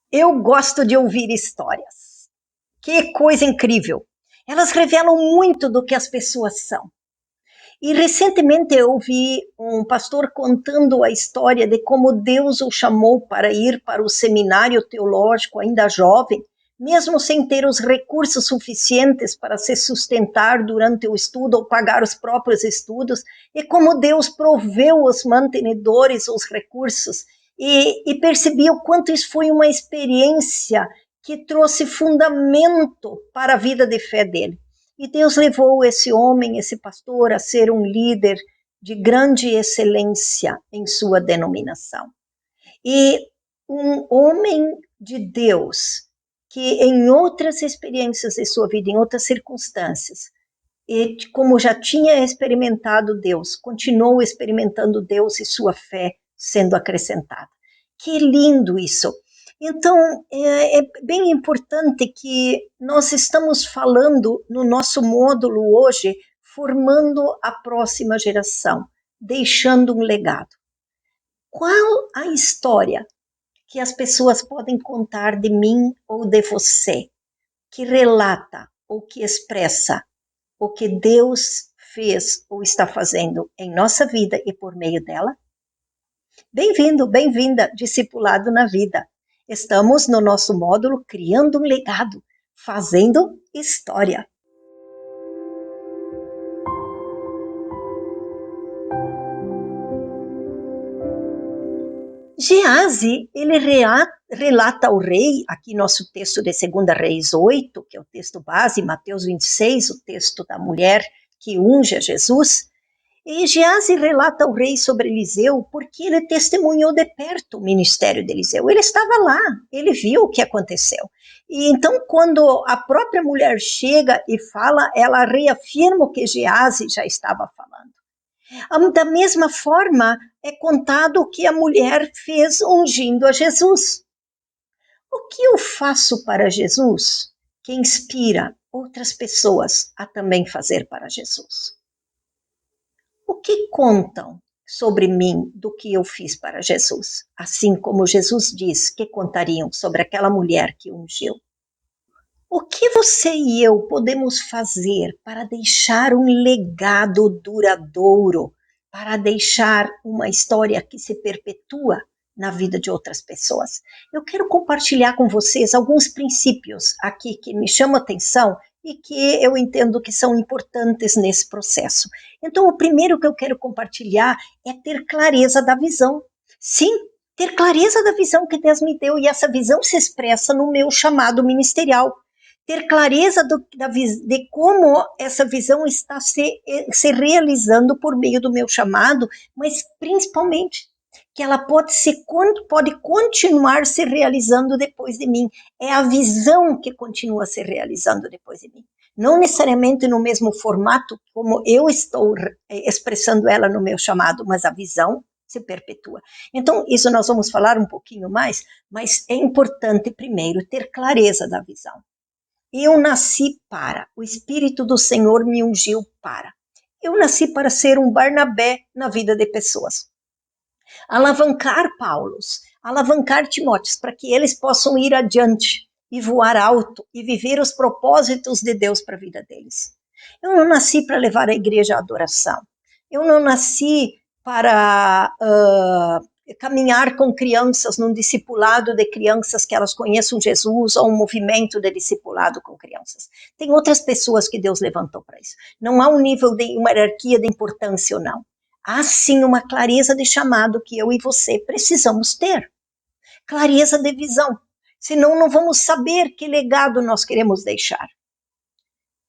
Eu gosto de ouvir histórias. Que coisa incrível! Elas revelam muito do que as pessoas são. E recentemente eu ouvi um pastor contando a história de como Deus o chamou para ir para o seminário teológico ainda jovem, mesmo sem ter os recursos suficientes para se sustentar durante o estudo ou pagar os próprios estudos, e como Deus proveu os mantenedores, os recursos, e percebi o quanto isso foi uma experiência que trouxe fundamento para a vida de fé dele. E Deus levou esse homem, esse pastor, a ser um líder de grande excelência em sua denominação. E um homem de Deus que em outras experiências de sua vida, em outras circunstâncias, e como já tinha experimentado Deus, continuou experimentando Deus e sua fé sendo acrescentada. Que lindo isso! Então, é bem importante que nós estamos falando no nosso módulo hoje, formando a próxima geração, deixando um legado. Qual a história que as pessoas podem contar de mim ou de você, que relata ou que expressa o que Deus fez ou está fazendo em nossa vida e por meio dela? Bem-vindo, bem-vinda, discipulado na vida. Estamos no nosso módulo Criando um Legado, fazendo história. Geazi, ele relata ao rei, aqui nosso texto de 2 Reis 8, que é o texto base, Mateus 26, o texto da mulher que unge a Jesus. E Geazi relata ao rei sobre Eliseu porque ele testemunhou de perto o ministério de Eliseu. Ele estava lá, ele viu o que aconteceu. E então, quando a própria mulher chega e fala, ela reafirma o que Geazi já estava falando. Da mesma forma, é contado o que a mulher fez ungindo a Jesus. O que eu faço para Jesus que inspira outras pessoas a também fazer para Jesus? O que contam sobre mim do que eu fiz para Jesus? Assim como Jesus diz que contariam sobre aquela mulher que ungiu. O que você e eu podemos fazer para deixar um legado duradouro, para deixar uma história que se perpetua na vida de outras pessoas? Eu quero compartilhar com vocês alguns princípios aqui que me chamam a atenção e que eu entendo que são importantes nesse processo. Então, o primeiro que eu quero compartilhar é ter clareza da visão. Sim, ter clareza da visão que Deus me deu, e essa visão se expressa no meu chamado ministerial. Ter clareza de como essa visão está se realizando por meio do meu chamado, mas principalmente que ela pode continuar se realizando depois de mim. É a visão que continua se realizando depois de mim. Não necessariamente no mesmo formato como eu estou expressando ela no meu chamado, mas a visão se perpetua. Então, isso nós vamos falar um pouquinho mais, mas é importante primeiro ter clareza da visão. Eu nasci para, o Espírito do Senhor me ungiu para. Eu nasci para ser um Barnabé na vida de pessoas. Alavancar Paulos, alavancar Timóteos, para que eles possam ir adiante e voar alto e viver os propósitos de Deus para a vida deles. Eu não nasci para levar a igreja à adoração. Eu não nasci para caminhar com crianças num discipulado de crianças que elas conheçam Jesus ou um movimento de discipulado com crianças. Tem outras pessoas que Deus levantou para isso. Não há um nível de uma hierarquia de importância ou não. Há sim uma clareza de chamado que eu e você precisamos ter. Clareza de visão. Senão não vamos saber que legado nós queremos deixar.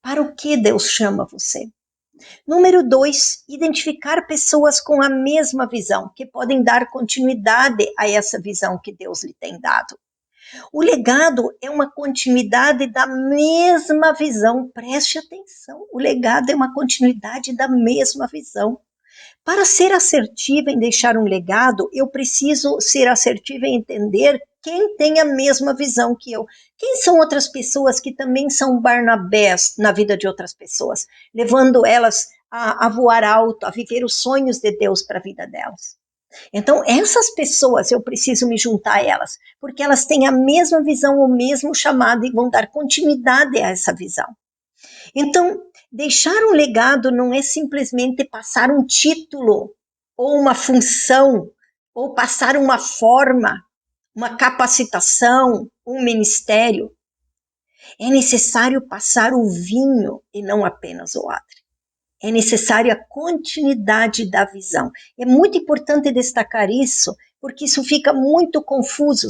Para o que Deus chama você? Número 2, identificar pessoas com a mesma visão, que podem dar continuidade a essa visão que Deus lhe tem dado. O legado é uma continuidade da mesma visão, preste atenção, o legado é uma continuidade da mesma visão. Para ser assertiva em deixar um legado, eu preciso ser assertiva em entender quem tem a mesma visão que eu. Quem são outras pessoas que também são Barnabés na vida de outras pessoas, levando elas a voar alto, a viver os sonhos de Deus para a vida delas? Então, essas pessoas, eu preciso me juntar a elas, porque elas têm a mesma visão, o mesmo chamado e vão dar continuidade a essa visão. Então, deixar um legado não é simplesmente passar um título, ou uma função, ou passar uma forma, uma capacitação, um ministério. É necessário passar o vinho e não apenas o odre. É necessária a continuidade da visão. É muito importante destacar isso, porque isso fica muito confuso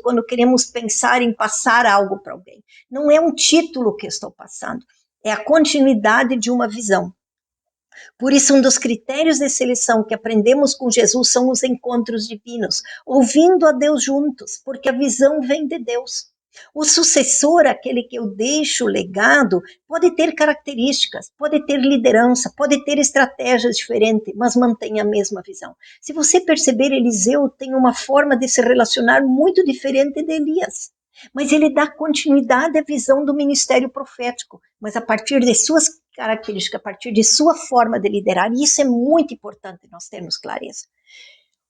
quando queremos pensar em passar algo para alguém. Não é um título que estou passando, é a continuidade de uma visão. Por isso, um dos critérios de seleção que aprendemos com Jesus são os encontros divinos, ouvindo a Deus juntos, porque a visão vem de Deus. O sucessor, aquele que eu deixo o legado, pode ter características, pode ter liderança, pode ter estratégias diferentes, mas mantém a mesma visão. Se você perceber, Eliseu tem uma forma de se relacionar muito diferente de Elias, mas ele dá continuidade à visão do ministério profético, mas a partir de suas características, a partir de sua forma de liderar, e isso é muito importante nós termos clareza.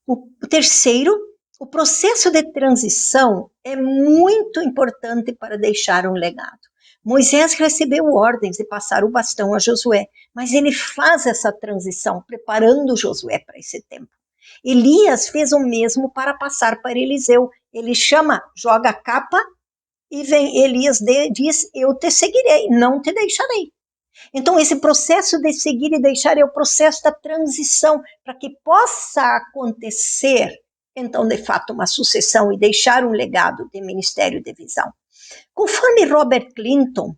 O terceiro, o processo de transição é muito importante para deixar um legado. Moisés recebeu ordens de passar o bastão a Josué, mas ele faz essa transição, preparando Josué para esse tempo. Elias fez o mesmo para passar para Eliseu. Ele chama, joga a capa, e vem Elias diz, eu te seguirei, não te deixarei. Então, esse processo de seguir e deixar é o processo da transição, para que possa acontecer, então, de fato, uma sucessão e deixar um legado de ministério de visão. Conforme Robert Clinton,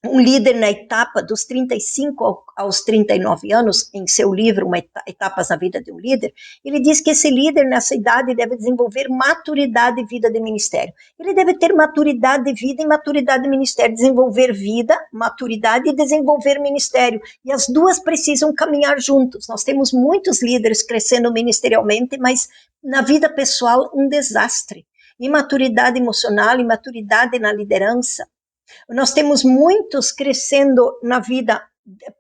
um líder na etapa dos 35 aos 39 anos, em seu livro Etapas na Vida de um Líder, ele diz que esse líder nessa idade deve desenvolver maturidade e vida de ministério. Ele deve ter maturidade de vida e maturidade de ministério, desenvolver vida, maturidade e desenvolver ministério. E as duas precisam caminhar juntos. Nós temos muitos líderes crescendo ministerialmente, mas na vida pessoal um desastre. Imaturidade emocional, imaturidade na liderança. Nós temos muitos crescendo na vida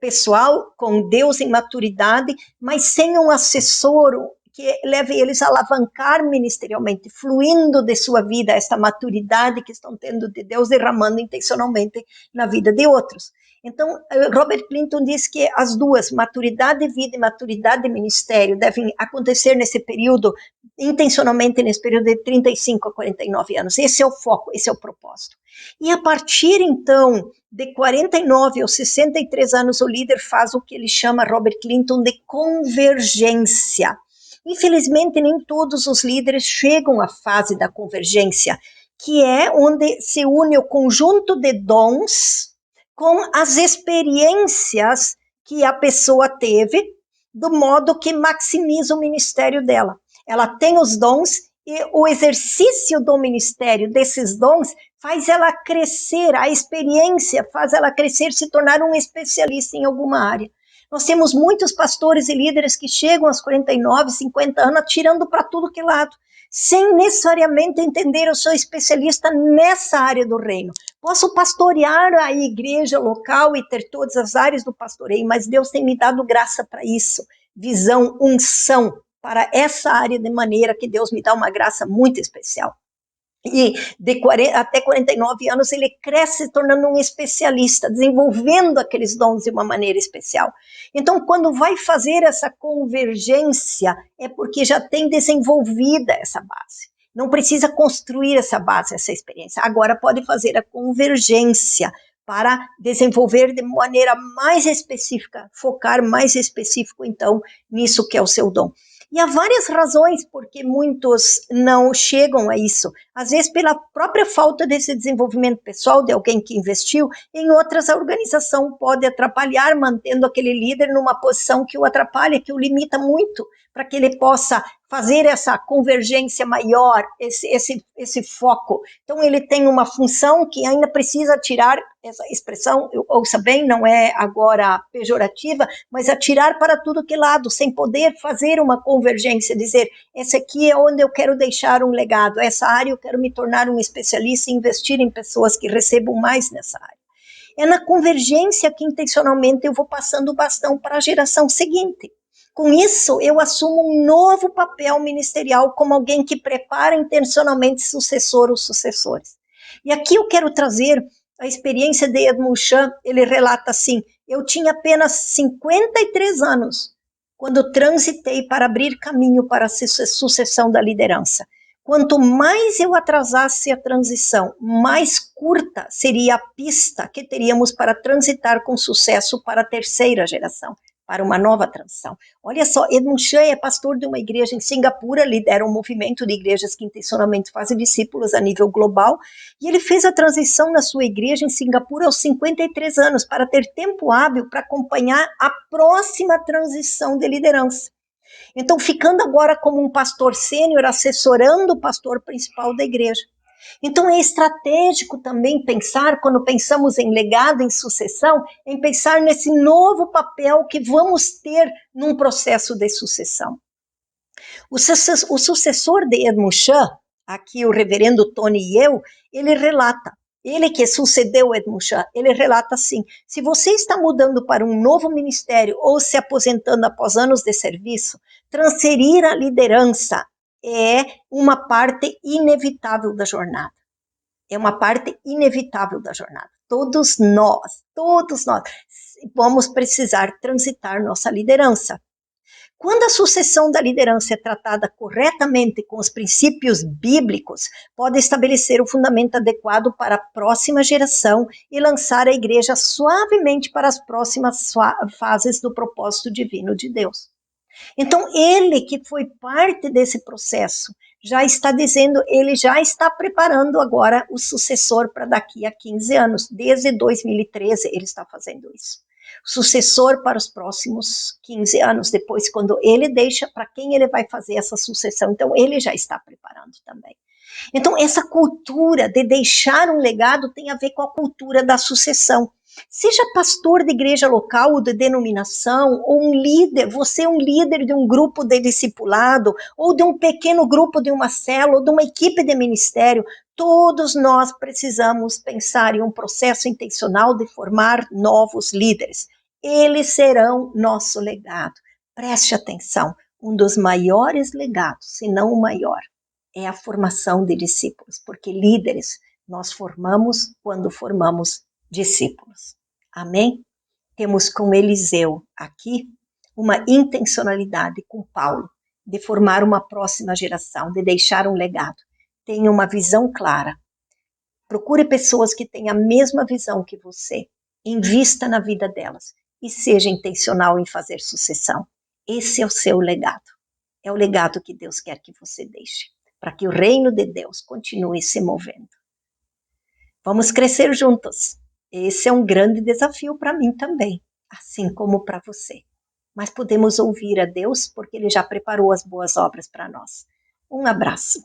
pessoal, com Deus em maturidade, mas sem um assessor que leve eles a alavancar ministerialmente, fluindo de sua vida esta maturidade que estão tendo de Deus, derramando intencionalmente na vida de outros. Então, Robert Clinton diz que as duas, maturidade de vida e maturidade de ministério, devem acontecer nesse período, intencionalmente nesse período de 35 a 49 anos. Esse é o foco, esse é o propósito. E a partir, então, de 49 aos 63 anos, o líder faz o que ele chama, Robert Clinton, de convergência. Infelizmente, nem todos os líderes chegam à fase da convergência, que é onde se une o conjunto de dons com as experiências que a pessoa teve, do modo que maximiza o ministério dela. Ela tem os dons e o exercício do ministério desses dons faz ela crescer, a experiência faz ela crescer, se tornar um especialista em alguma área. Nós temos muitos pastores e líderes que chegam aos 49, 50 anos atirando para tudo que é lado, sem necessariamente entender, eu sou especialista nessa área do reino. Posso pastorear a igreja local e ter todas as áreas do pastoreio, mas Deus tem me dado graça para isso, visão, unção, para essa área, de maneira que Deus me dá uma graça muito especial. E de 40, até 49 anos ele cresce se tornando um especialista, desenvolvendo aqueles dons de uma maneira especial. Então, quando vai fazer essa convergência, é porque já tem desenvolvida essa base. Não precisa construir essa base, essa experiência. Agora pode fazer a convergência para desenvolver de maneira mais específica, focar mais específico, então, nisso que é o seu dom. E há várias razões porque muitos não chegam a isso. Às vezes pela própria falta desse desenvolvimento pessoal de alguém que investiu, em outras a organização pode atrapalhar, mantendo aquele líder numa posição que o atrapalha, que o limita muito, para que ele possa fazer essa convergência maior, esse foco. Então ele tem uma função que ainda precisa tirar, essa expressão, ouça bem, não é agora pejorativa, mas atirar para tudo que lado, sem poder fazer uma convergência, dizer, esse aqui é onde eu quero deixar um legado, essa área eu quero me tornar um especialista e investir em pessoas que recebam mais nessa área. É na convergência que intencionalmente eu vou passando o bastão para a geração seguinte. Com isso, eu assumo um novo papel ministerial como alguém que prepara intencionalmente sucessor ou sucessores. E aqui eu quero trazer a experiência de Edmund Chan. Ele relata assim: eu tinha apenas 53 anos quando transitei para abrir caminho para a sucessão da liderança. Quanto mais eu atrasasse a transição, mais curta seria a pista que teríamos para transitar com sucesso para a terceira geração, para uma nova transição. Olha só, Edmund Chan é pastor de uma igreja em Singapura, lidera um movimento de igrejas que intencionalmente fazem discípulos a nível global, e ele fez a transição na sua igreja em Singapura aos 53 anos, para ter tempo hábil para acompanhar a próxima transição de liderança. Então, ficando agora como um pastor sênior, assessorando o pastor principal da igreja. Então, é estratégico também pensar, quando pensamos em legado, em sucessão, em pensar nesse novo papel que vamos ter num processo de sucessão. O sucessor de Edmund Chan, aqui o reverendo Tony Yeo, ele relata, ele que sucedeu Edmund Chan, ele relata assim: se você está mudando para um novo ministério ou se aposentando após anos de serviço, transferir a liderança é uma parte inevitável da jornada. É uma parte inevitável da jornada. Todos nós vamos precisar transitar nossa liderança. Quando a sucessão da liderança é tratada corretamente com os princípios bíblicos, pode estabelecer o fundamento adequado para a próxima geração e lançar a igreja suavemente para as próximas fases do propósito divino de Deus. Então, ele que foi parte desse processo, já está dizendo, ele já está preparando agora o sucessor para daqui a 15 anos. Desde 2013 ele está fazendo isso. Sucessor para os próximos 15 anos, depois quando ele deixa, para quem ele vai fazer essa sucessão. Então, ele já está preparando também. Então, essa cultura de deixar um legado tem a ver com a cultura da sucessão. Seja pastor de igreja local ou de denominação, ou um líder, você é um líder de um grupo de discipulado, ou de um pequeno grupo de uma célula, ou de uma equipe de ministério, todos nós precisamos pensar em um processo intencional de formar novos líderes. Eles serão nosso legado. Preste atenção, um dos maiores legados, se não o maior, é a formação de discípulos, porque líderes nós formamos quando formamos discípulos. Amém? Temos com Eliseu aqui uma intencionalidade com Paulo de formar uma próxima geração, de deixar um legado. Tenha uma visão clara. Procure pessoas que tenham a mesma visão que você. Invista na vida delas e seja intencional em fazer sucessão. Esse é o seu legado. É o legado que Deus quer que você deixe, para que o reino de Deus continue se movendo. Vamos crescer juntos. Esse é um grande desafio para mim também, assim como para você. Mas podemos ouvir a Deus porque Ele já preparou as boas obras para nós. Um abraço.